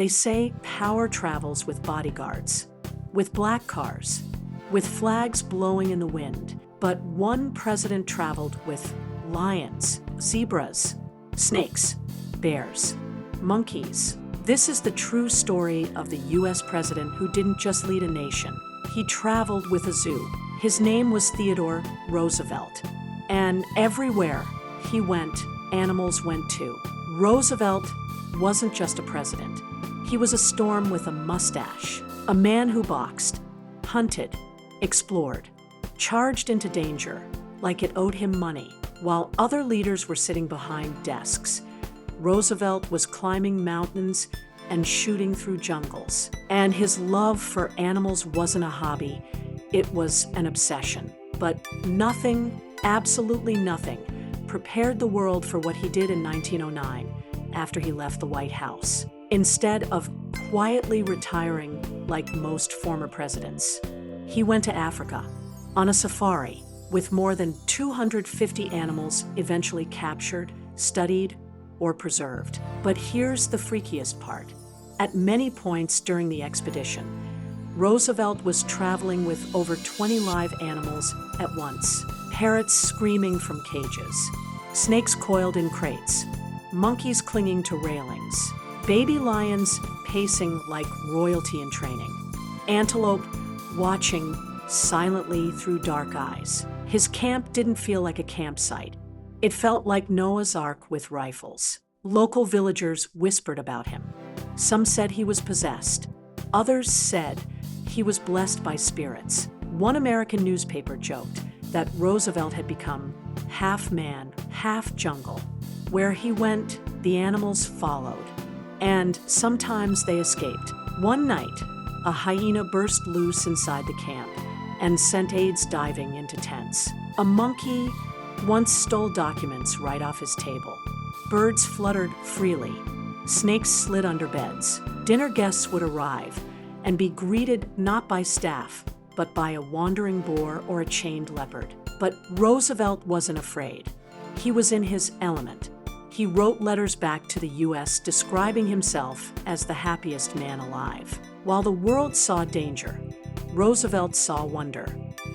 They say power travels with bodyguards, with black cars, with flags blowing in the wind. But one president traveled with lions, zebras, snakes, bears, monkeys. This is the true story of the US president who didn't just lead a nation. He traveled with a zoo. His name was Theodore Roosevelt. And everywhere he went, animals went too. Roosevelt wasn't just a president. He was a storm with a mustache, a man who boxed, hunted, explored, charged into danger like it owed him money. While other leaders were sitting behind desks, Roosevelt was climbing mountains and shooting through jungles. And his love for animals wasn't a hobby, it was an obsession. But nothing, absolutely nothing, prepared the world for what he did in 1909 after he left the White House. Instead of quietly retiring like most former presidents, he went to Africa on a safari with more than 250 animals eventually captured, studied, or preserved. But here's the freakiest part. At many points during the expedition, Roosevelt was traveling with over 20 live animals at once. Parrots screaming from cages, snakes coiled in crates, monkeys clinging to railings, baby lions pacing like royalty in training, antelope watching silently through dark eyes. His camp didn't feel like a campsite. It felt like Noah's Ark with rifles. Local villagers whispered about him. Some said he was possessed. Others said he was blessed by spirits. One American newspaper joked that Roosevelt had become half man, half jungle. Where he went, the animals followed, and sometimes they escaped. One night, a hyena burst loose inside the camp and sent aides diving into tents. A monkey once stole documents right off his table. Birds fluttered freely. Snakes slid under beds. Dinner guests would arrive and be greeted not by staff, but by a wandering boar or a chained leopard. But Roosevelt wasn't afraid. He was in his element. He wrote letters back to the US describing himself as the happiest man alive. While the world saw danger, Roosevelt saw wonder.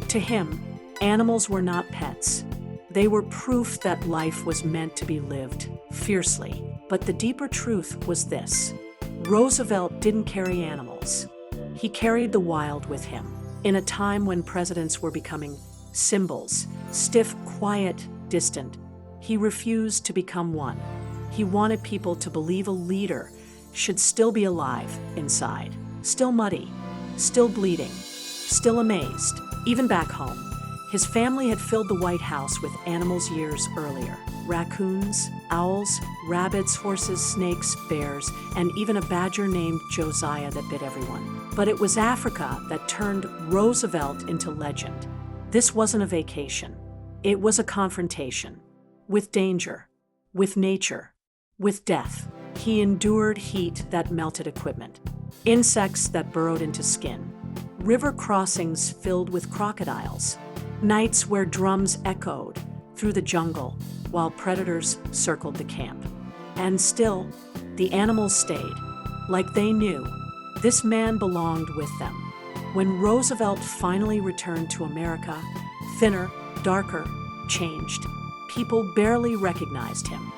To him, animals were not pets. They were proof that life was meant to be lived fiercely. But the deeper truth was this: Roosevelt didn't carry animals. He carried the wild with him. In a time when presidents were becoming symbols, stiff, quiet, distant, he refused to become one. He wanted people to believe a leader should still be alive inside, still muddy, still bleeding, still amazed. Even back home, his family had filled the White House with animals years earlier. Raccoons, owls, rabbits, horses, snakes, bears, and even a badger named Josiah that bit everyone. But it was Africa that turned Roosevelt into legend. This wasn't a vacation. It was a confrontation. With danger, with nature, with death. He endured heat that melted equipment, insects that burrowed into skin, river crossings filled with crocodiles, nights where drums echoed through the jungle while predators circled the camp. And still, the animals stayed, like they knew this man belonged with them. When Roosevelt finally returned to America, thinner, darker, changed, people barely recognized him.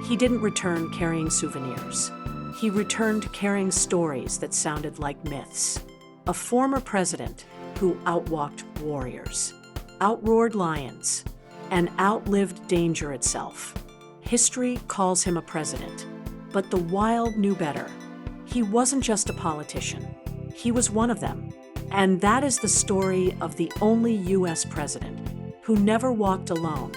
He didn't return carrying souvenirs. He returned carrying stories that sounded like myths. A former president who outwalked warriors, outroared lions, and outlived danger itself. History calls him a president, but the wild knew better. He wasn't just a politician. He was one of them. And that is the story of the only US president who never walked alone,